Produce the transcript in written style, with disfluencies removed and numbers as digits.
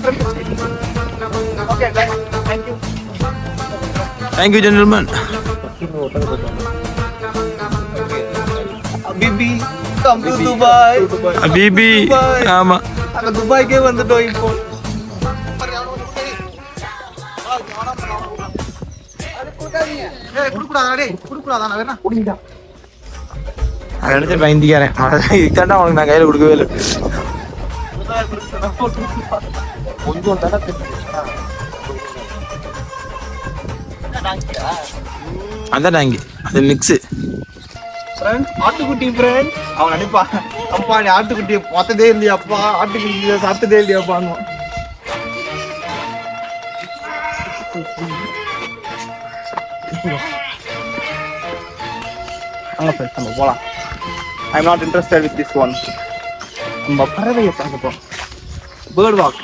Okay, thank you. Thank you, gentlemen. Habibi, come to Dubai. Habibi. ஆமா. அங்க துபாய்க்கே வந்துட்டோம் இப்போ. நினைச்ச பயந்திக்காரன் இதுக்காண்டா அவனுக்கு நான் கையில கொடுக்கவே இல்லை கொஞ்சம் தானே அந்த டாங்கி அது மிக்ஸு ஆட்டுக்குட்டி ஃப்ரெண்ட் அவன் நினைப்பா அப்பா நீ ஆட்டுக்குட்டியை பார்த்ததே இல்லையாப்பா ஆட்டுக்குட்டியை சாப்பிட்டதே இல்லையாப்பான்னு நம்ம போலாம். I'm not interested with this one. நம்ம பறவையை பார்க்க போறோம். Bird walk.